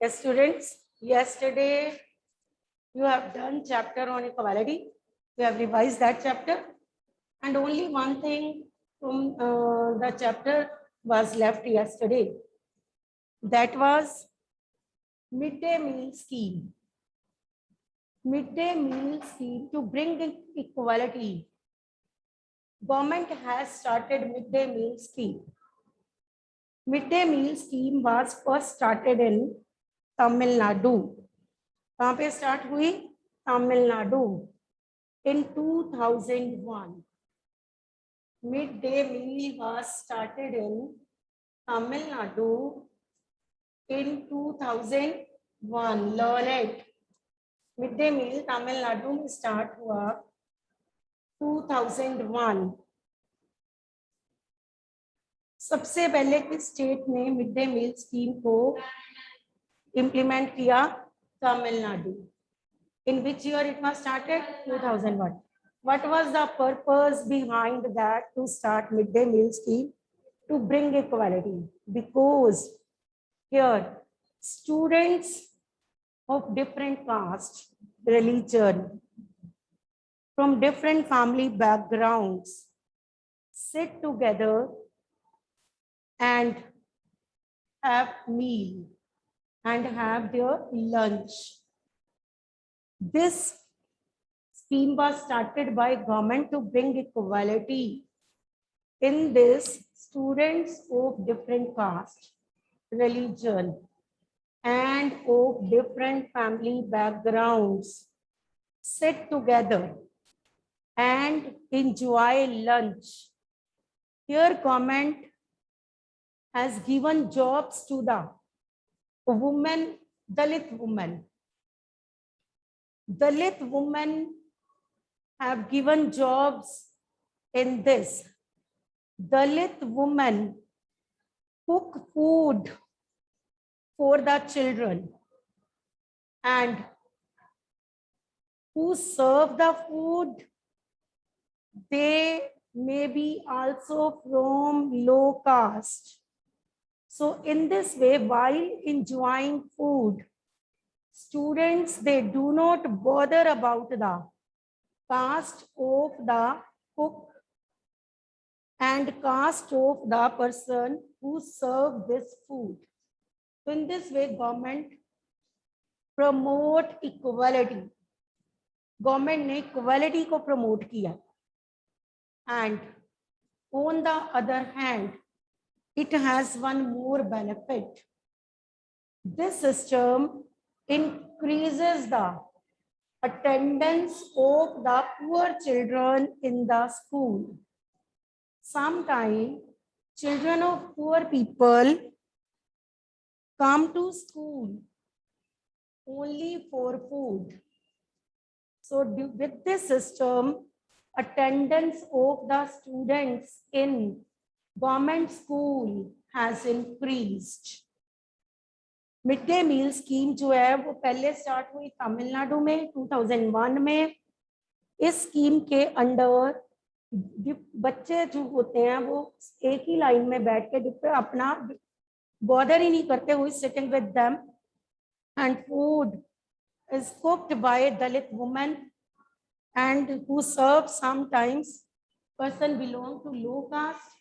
Yes, students, yesterday you have done chapter on equality. You have revised that chapter, and only one thing from the chapter was left yesterday. That was midday meal scheme. Midday meal scheme to bring in equality. Government has started midday meal scheme. Midday meal scheme was first started in Tamil Nadu. कहाँ पे start हुई? Tamil Nadu in 2001. Midday meal was started in Tamil Nadu in 2001. Learn it. Midday meal Tamil Nadu में start हुआ 2001. सबसे पहले किस state ने mid day meal scheme को इम्प्लीमेंट किया? Tamil Nadu. In which year it was started? 2001. What was the purpose behind that to start midday meal scheme? To bring equality. Because here students of different caste, religion, from different family backgrounds sit together and have meal and have their lunch. This scheme was started by government to bring equality. In this, students of different caste, religion, and of different family backgrounds sit together and enjoy lunch. Here, government has given jobs to the women, Dalit women. Dalit women have given jobs in this. Dalit women cook food for the children, and who serve the food, they may be also from low caste. So in this way, while enjoying food, students, they do not bother about the caste of the cook and caste of the person who serve this food. So in this way, government promote equality. Government ने equality को promote किया. And on the other hand, it has one more benefit. This system increases the attendance of the poor children in the school. Sometimes children of poor people come to school only for food. So with this system, attendance of the students in government school has increased. Mid day meal scheme जो है वो पहले start हुई तमिलनाडु में 2001 में. इस scheme के under बच्चे जो होते हैं वो एक ही लाइन में बैठ के अपना बॉर्डर ही नहीं करते हुए sitting with them, and food is cooked bye Dalit women and who serve sometimes person belong to low caste,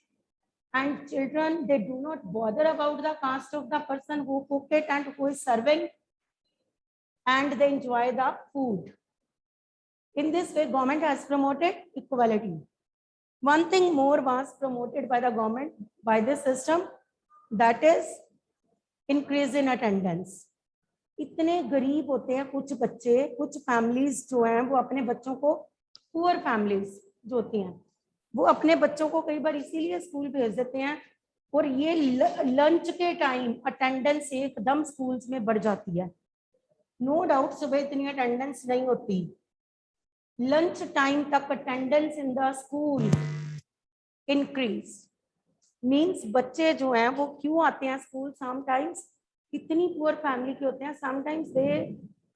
and children, they do not bother about the caste of the person who cook it and who is serving, and they enjoy the food. In this way, government has promoted equality. One thing more was promoted by the government by this system, that is increase in attendance. इतने गरीब होते हैं कुछ बच्चे, कुछ families जो हैं वो अपने बच्चों को, पुअर फैमिलीज जो होती हैं वो अपने बच्चों को कई बार इसीलिए स्कूल भेज देते हैं, और ये लंच के टाइम अटेंडेंस एकदम स्कूल्स में बढ़ जाती है. नो डाउट सुबह इतनी अटेंडेंस नहीं होती, लंच टाइम तक attendance in the school increase. Means बच्चे जो हैं वो क्यों आते हैं स्कूल? समटाइम्स इतनी पुअर फैमिली के होते हैं, sometimes they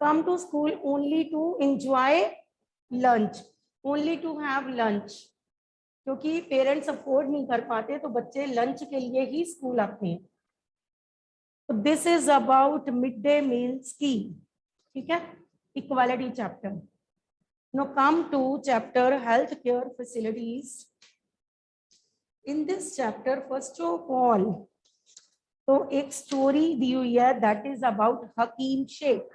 come to school only to enjoy lunch, only to have lunch, क्योंकि पेरेंट्स अफोर्ड नहीं कर पाते तो बच्चे लंच के लिए ही स्कूल आते हैं. So this is about midday meal scheme. ठीक है, equality chapter. Now come to chapter healthcare facilities. In this chapter, first of all, तो एक स्टोरी दी हुई है that is about हकीम शेख.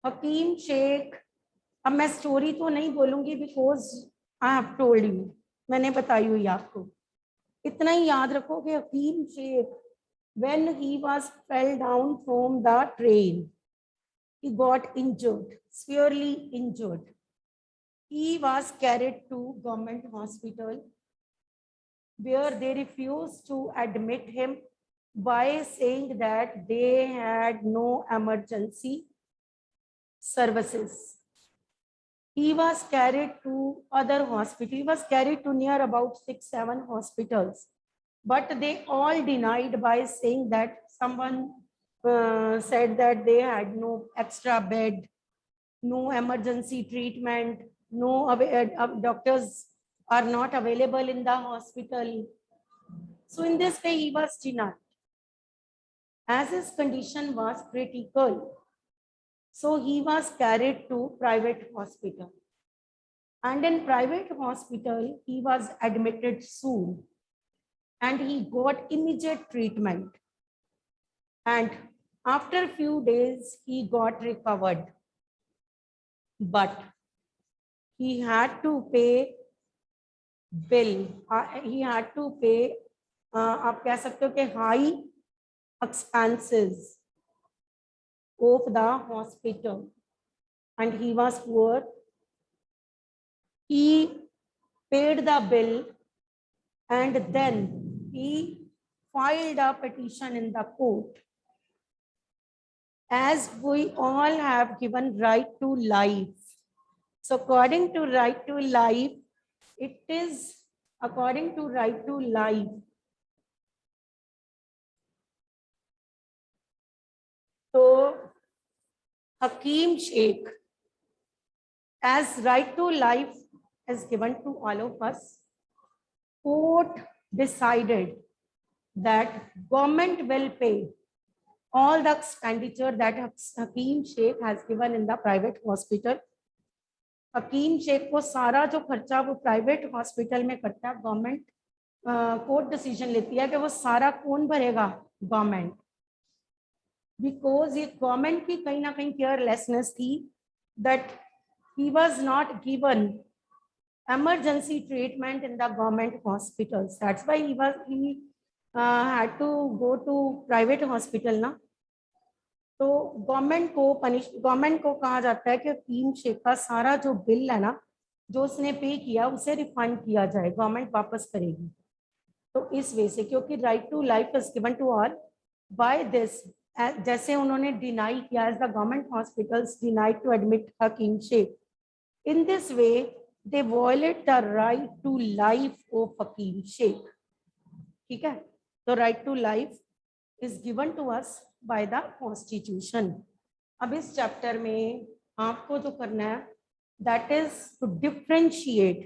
हकीम शेख, अब मैं स्टोरी तो नहीं बोलूंगी because I have told you, मैंने बताई हुई आपको. इतना ही याद रखो कि हकीम Sheikh, when he was fell down from the train, he got injured, severely injured. He was carried to government hospital where they refused to admit him by saying that they had no emergency services. He was carried to other hospital. He was carried to near about 6-7 hospitals, but they all denied by saying that someone said that they had no extra bed, no emergency treatment, no doctors are not available in the hospital. So in this way he was denied as his condition was critical. So he was carried to private hospital, and in private hospital he was admitted soon, and he got immediate treatment, and after few days he got recovered, but he had to pay bill. He had to pay आप कह सकते हो कि high expenses of the hospital, and he was poor. He paid the bill, and then he filed a petition in the court. As we all have given right to life, so according to right to life, it is according to right to life, so Hakim Sheikh, as right to life is given to all of us, court decided that government will pay all the expenditure that Hakim Sheikh has given in the private hospital. Hakim Sheikh को सारा जो खर्चा वो private hospital में करता है, government court decision लेती है कि वो सारा कौन भरेगा, गवर्नमेंट. बिकॉज ये गवर्नमेंट की कहीं ना कहीं केयरलेसनेस थी, that he was not given emergency treatment in the government hospitals. That's why he had to go to private hospital ना. तो गवर्नमेंट को कहा जाता है कि हकीम शेख का सारा जो बिल है ना, जो उसने पे किया उसे रिफंड किया जाए, गवर्नमेंट वापस करेगी. तो इस वे से, क्योंकि right to life is given to all, by this, जैसे उन्होंने डिनाई किया, as the government hospitals denied to admit Hakim Sheikh, in this way they violate the right to life of Hakim Sheikh. ठीक है, तो right to life is given to us by the constitution. अब इस chapter में आपको जो करना है, that is to differentiate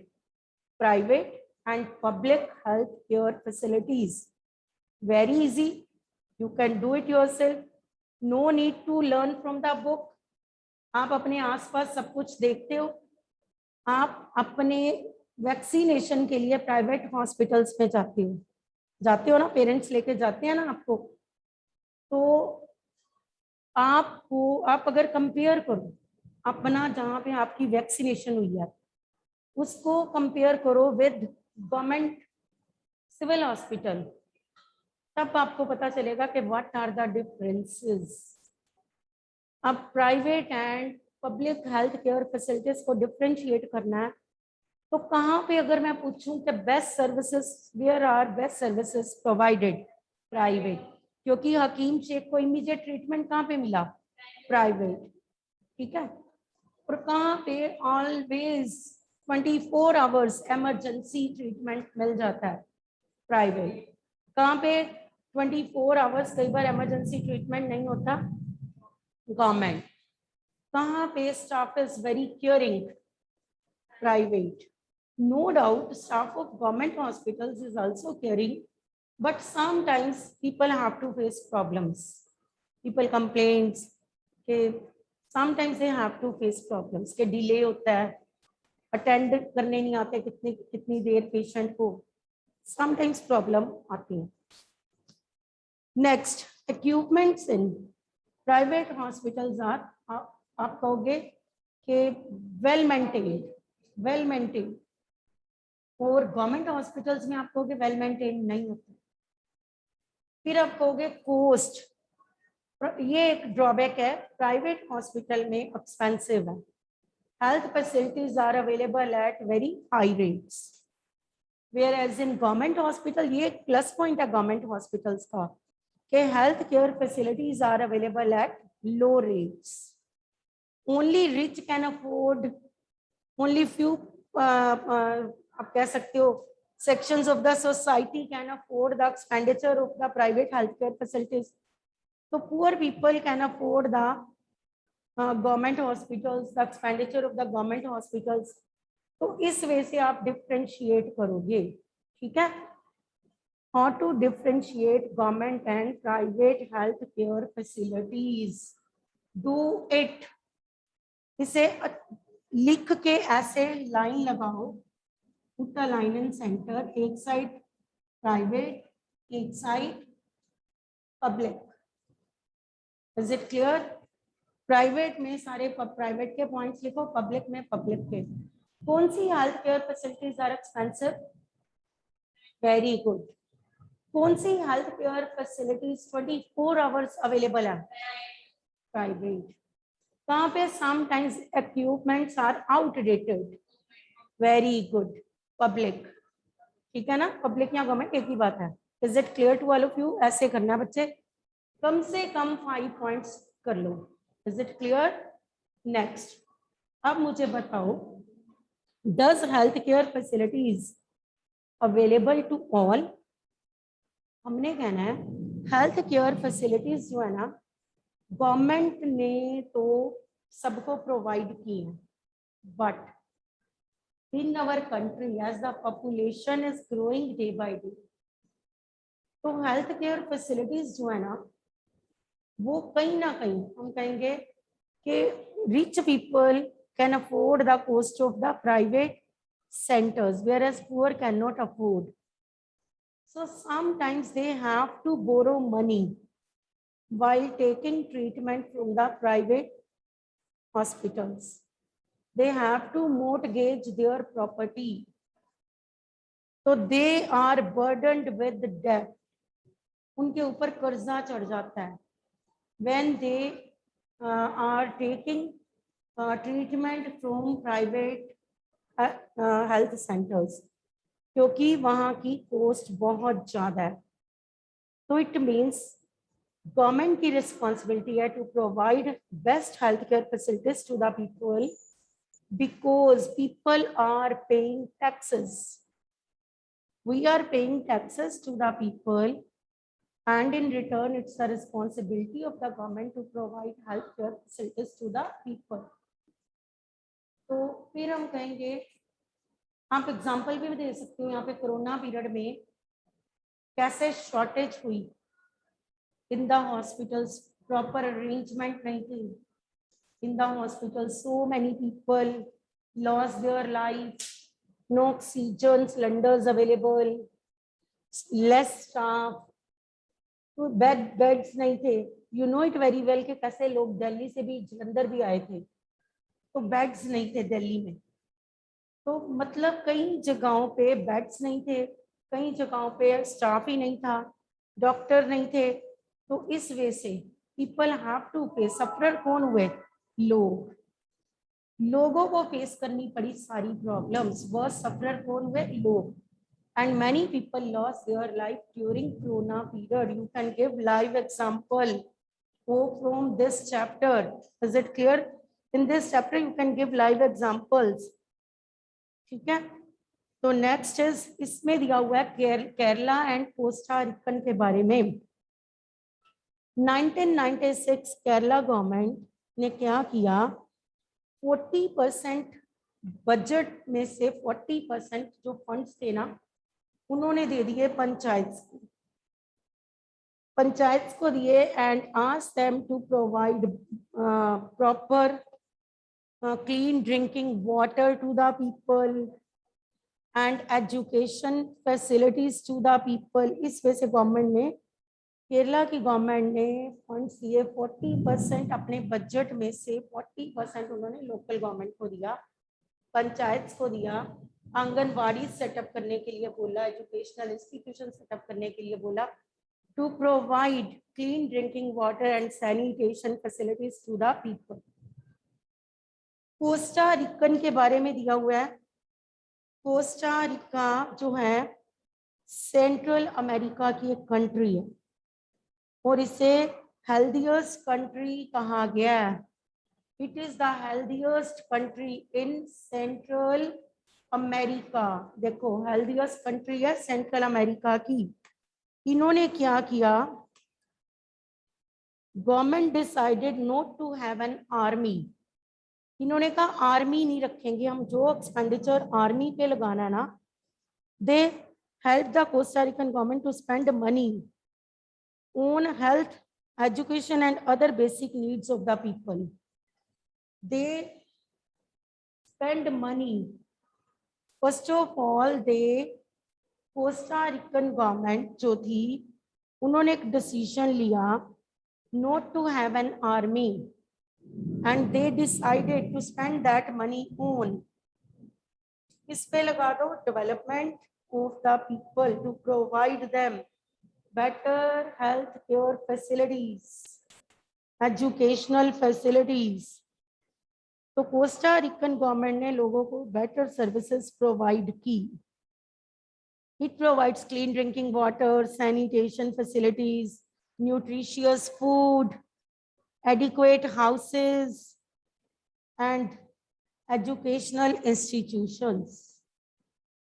private and public health care facilities. Very easy, you can do it yourself, no need to learn from the book. आप अपने आसपास सब कुछ देखते हो. आप अपने वैक्सीनेशन के लिए प्राइवेट हॉस्पिटल्स में जाते हो ना, पेरेंट्स लेके जाते हैं ना आपको. तो आप अगर कंपेयर करो अपना, जहाँ पे आपकी वैक्सीनेशन हुई है, उसको कंपेयर करो विद गवर्नमेंट सिविल हॉस्पिटल, तब आपको पता चलेगा कि व्हाट आर द डिफरेंसेस. अब private and public health care facilities को डिफरेंशिएट करना है, तो कहाँ पे अगर मैं पूछूं कि best services, where are best services provided, private, क्योंकि हकीम शेख को इमीडिएट ट्रीटमेंट कहाँ पे मिला, प्राइवेट. ठीक है, और कहाँ पे ऑलवेज 24 आवर्स इमरजेंसी ट्रीटमेंट मिल जाता है, प्राइवेट. कहाँ पे 24 आवर्स कई बार इमरजेंसी ट्रीटमेंट नहीं होता, गवर्नमेंट. कहाँ पे staff is very caring, private. No doubt staff of government hospitals is also caring, but sometimes people have to face problems. People complains कि sometimes they have to face problems कि delay होता है, attend करने नहीं आते कितनी देर patient को, sometimes problem आती है. Next, equipments in private hospitals are आप कहोगे कि well maintained और गवर्नमेंट हॉस्पिटल्स में आप कहोगे वेल मेंटेन नहीं होते. फिर आप कहोगे कॉस्ट, ये एक ड्रॉबैक है, प्राइवेट हॉस्पिटल में एक्सपेंसिव है. Health facilities are available at very high rates, where as in government hospital, ये एक प्लस पॉइंट है गवर्नमेंट हॉस्पिटल्स का कि health care facilities are available at low rates. Only rich can afford, only few आप कह सकते हो sections of the society can afford the expenditure of the private healthcare facilities. So poor people can afford the government hospitals, the expenditure of the government hospitals. तो इस way से आप differentiate करोगे. ठीक है, how to differentiate government and private health care facilities. Do it. इसे लिख के ऐसे लाइन लगाओ, put a line in center, एक साइड प्राइवेट, एक side public. Is it clear? Private में सारे प्राइवेट के पॉइंट्स लिखो, पब्लिक में पब्लिक के. कौन सी health care facilities are expensive? Very good. कौन सी health care facilities 24 hours available है? प्राइवेट. कहाँ पे? Sometimes equipments are outdated. Very good. Public. ठीक है ना, पब्लिक या गवर्नमेंट एक ही बात है. Is it clear to all of you? ऐसे करना है बच्चे, कम से कम 5 पॉइंट्स कर लो. Is it clear? नेक्स्ट, अब मुझे बताओ, does health care facilities available to all? हमने कहना है हेल्थ केयर फैसिलिटीज जो है ना, गवर्नमेंट ने तो सबको प्रोवाइड की है, but in our country as the population is growing day by day, तो हेल्थ केयर फैसिलिटीज जो है ना, वो कहीं ना कहीं हम कहेंगे कि rich people can afford the cost of the private centers whereas poor cannot afford. So sometimes they have to borrow money while taking treatment from the private hospitals. They have to mortgage their property, so they are burdened with debt. उनके ऊपर कर्जा चढ़ जाता है when they are taking treatment from private health centers, क्योंकि वहाँ की cost बहुत ज्यादा है. तो इट मीन्स गवर्नमेंट की रिस्पॉन्सिबिलिटी है to provide best health care facilities to the people, because people are paying taxes. We are paying taxes to the people, and in return it's the responsibility of the government to provide health care facilities to the people. तो फिर हम कहेंगे, आप example भी दे सकते हो. यहाँ पे कोरोना पीरियड में कैसे शॉर्टेज हुई in the hospitals, proper arrangement नहीं थी in the hospital. So many people lost their life. No oxygen cylinders available, less staff, तो बेड्स नहीं थे. You know it very well कि कैसे लोग दिल्ली से भी जलंधर भी आए थे, तो बेड्स नहीं थे दिल्ली में. तो मतलब कई जगहों पे बेड्स नहीं थे, कई जगहों पे स्टाफ ही नहीं था, डॉक्टर नहीं थे. तो इस वे से पीपल हैव टू पे. सफर कौन हुए? लोग. लोगों को फेस करनी पड़ी सारी प्रॉब्लम्स. वह सफर कौन हुए? लोग. and many people lost their life during corona period. You can give live example from this chapter. Is it clear? In this chapter you can give live examples. ठीक है, तो नेक्स्ट इज, इसमें दिया हुआ है केरला एंड कोस्टा रिकन के बारे में. 1996 केरला गवर्नमेंट ने क्या किया, 40% बजट में से 40% जो फंड्स थे ना, उन्होंने दे दिए पंचायत. पंचायत को दिए and ask them to provide proper clean drinking water to the people and education facilities to the people। इस वजह से गवर्नमेंट ने, केरला की गवर्नमेंट ने फंड्स दिए 40% अपने बजट में से 40% उन्होंने लोकल गवर्नमेंट को दिया, पंचायत को दिया, आंगनबाड़ी सेटअप करने के लिए बोला, एजुकेशनल इंस्टीट्यूशन सेटअप करने के लिए बोला, to provide clean drinking water and sanitation facilities to the people. Costa Rican के बारे में दिया हुआ है। कोस्टा रिका जो है सेंट्रल अमेरिका की एक कंट्री है और इसे हेल्दीएस्ट कंट्री कहा गया है। It is the healthiest country in Central America. देखो हेल्दीएस्ट कंट्री है सेंट्रल अमेरिका की। इन्होंने क्या किया, government decided not to have an army. इन्होंने कहा आर्मी नहीं रखेंगे हम, जो एक्सपेंडिचर आर्मी पे लगाना है ना, they help the Costa Rican government to spend money on health, education and other basic needs of the people. They spend money, first of all they, Costa Rican government जो थी उन्होंने एक decision लिया not to have an army and they decided to spend that money on, इस पे लगा दो, development of the people, to provide them better health care facilities, educational facilities। तो कोस्टा रिकन गवर्नमेंट ने लोगों को बेटर सर्विसेज प्रोवाइड की। It provides clean drinking water, sanitation facilities, nutritious food, adequate houses and educational institutions।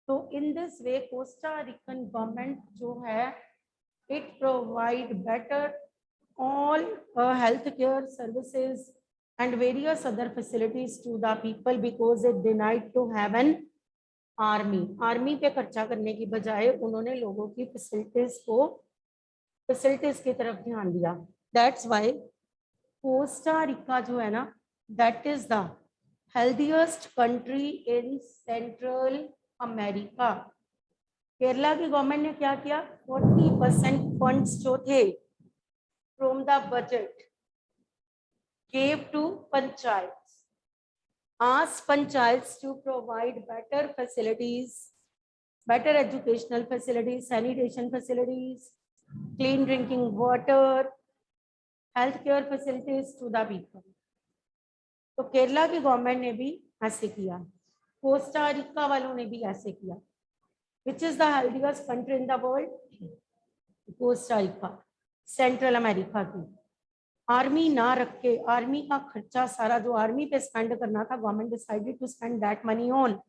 So in this way Costa Rican government जो है it provide better all healthcare services and various other facilities to the people because it denied to have an army। Army पे खर्चा करने की बजाय उन्होंने लोगों की फैसिलिटीज की तरफ ध्यान दिया। That's why कोस्टा रिका जो है ना, that is the healthiest country in Central America. Kerala की गवर्नमेंट ने क्या किया, 40% फंड्स जो थे from the budget gave to panchayats, asked panchayats to provide better facilities, better educational facilities, sanitation facilities, clean drinking water, health care facilities to the people. तो केरला की government ने भी ऐसे किया, कोस्टा रिका वालों ने भी ऐसे किया। Which is the healthiest country in the world, Costa Rica, central America की। आर्मी ना रख के, आर्मी का खर्चा सारा जो आर्मी पे स्पेंड करना था, government decided to spend that money on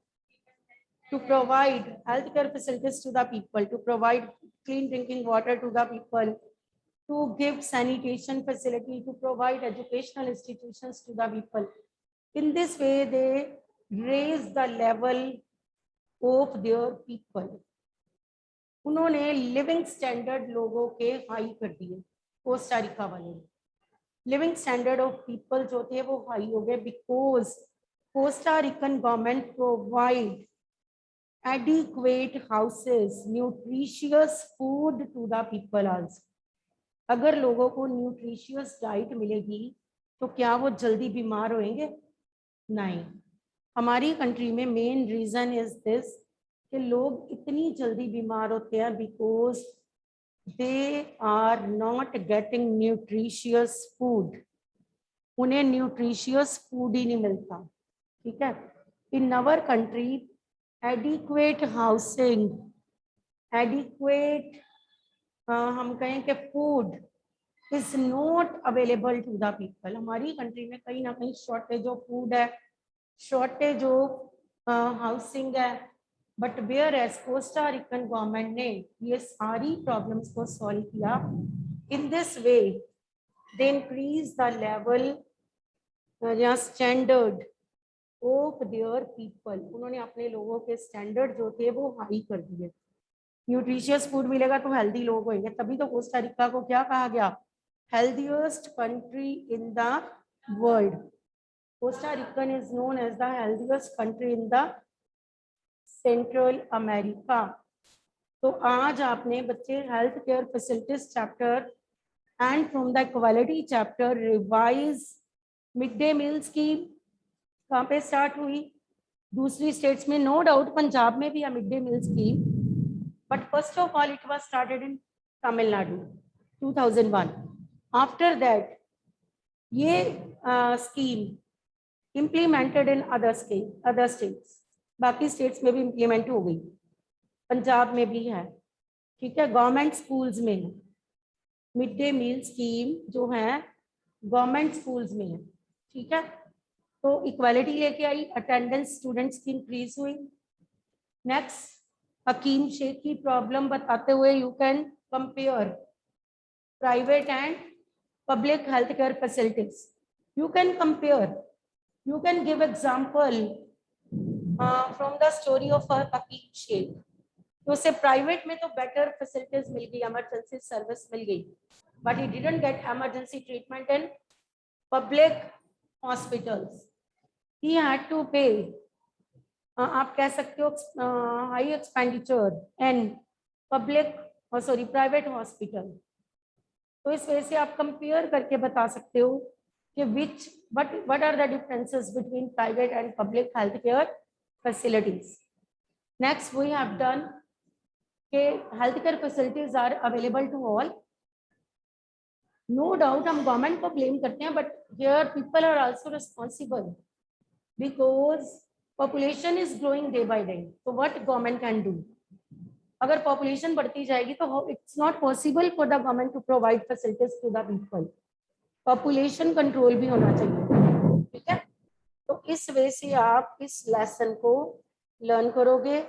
to provide health care facilities to the people, to provide clean drinking water to the people, to give sanitation facility, to provide educational institutions to the people। In this way they raise the level of their people। उन्होंने living standard लोगों के high कर दिए। Costa Rica वाले living standard of people जो थे वो high हो गए because Costa Rican government provide adequate houses, nutritious food to the people also। अगर लोगों को न्यूट्रिशियस डाइट मिलेगी तो क्या वो जल्दी बीमार होंगे? नहीं। हमारी कंट्री में मेन रीजन इज दिस कि लोग इतनी जल्दी बीमार होते हैं because they are not getting nutritious food. उन्हें न्यूट्रिशियस फूड ही नहीं मिलता। ठीक है, in our country adequate housing, adequate हम कहें कि food is not available to the people. हमारी कंट्री में कहीं ना कहीं शॉर्टेज ऑफ फूड है, शॉर्टेज ऑफ हाउसिंग है, but whereas Costa Rican government ने ये सारी प्रॉब्लम्स को सॉल्व किया। In this way they increase the level या स्टैंडर्ड ऑफ देयर पीपल। उन्होंने अपने लोगों के स्टैंडर्ड जो थे वो हाई कर दिए। न्यूट्रिशियस फूड मिलेगा तो हेल्दी लोग होंगे, तभी तो कोस्टा रिका को क्या कहा गया, healthiest country in the world. Costa Rican is known as the healthiest country in the central America. तो आज आपने बच्चे health care facilities chapter and from the quality chapter revise mid day meal scheme कहाँ पे start हुई, दूसरी states में, no doubt Punjab में भी है mid day meal scheme, but first of all it was started in Tamil Nadu 2001। After that ये scheme implemented in other states, बाकी स्टेट्स में भी इम्प्लीमेंट हो गई, पंजाब में भी है, ठीक है। गवर्नमेंट स्कूल्स में है मिड डे मील स्कीम, जो है गवर्नमेंट स्कूल्स में है, ठीक है। तो इक्वालिटी लेके आई, अटेंडेंस स्टूडेंट्स की इंक्रीज हुई। नेक्स्ट, हकीम शेख की प्रॉब्लम बताते हुए you can compare private and public health care facilities, you can compare, you can give example from the story of हकीम शेख। तो उसे प्राइवेट में तो बेटर फैसिलिटीज मिल गई, इमरजेंसी सर्विस मिल गई, but he didn't get emergency treatment in public hospitals, he had to pay, आप कह सकते हो high expenditure and public sorry private hospital. तो इस वजह से आप कंपेयर करके बता सकते हो कि what are the differences between private and public healthcare facilities. Next we have done कि healthcare facilities are available to all. No doubt हम गवर्नमेंट को ब्लेम करते हैं, but here people are also responsible because population is growing day by day. So what government can do? अगर population बढ़ती जाएगी तो it's not possible for the government to provide facilities to the people. Population control भी होना चाहिए, ठीक है। तो इस वजह से आप इस लेसन को लर्न करोगे।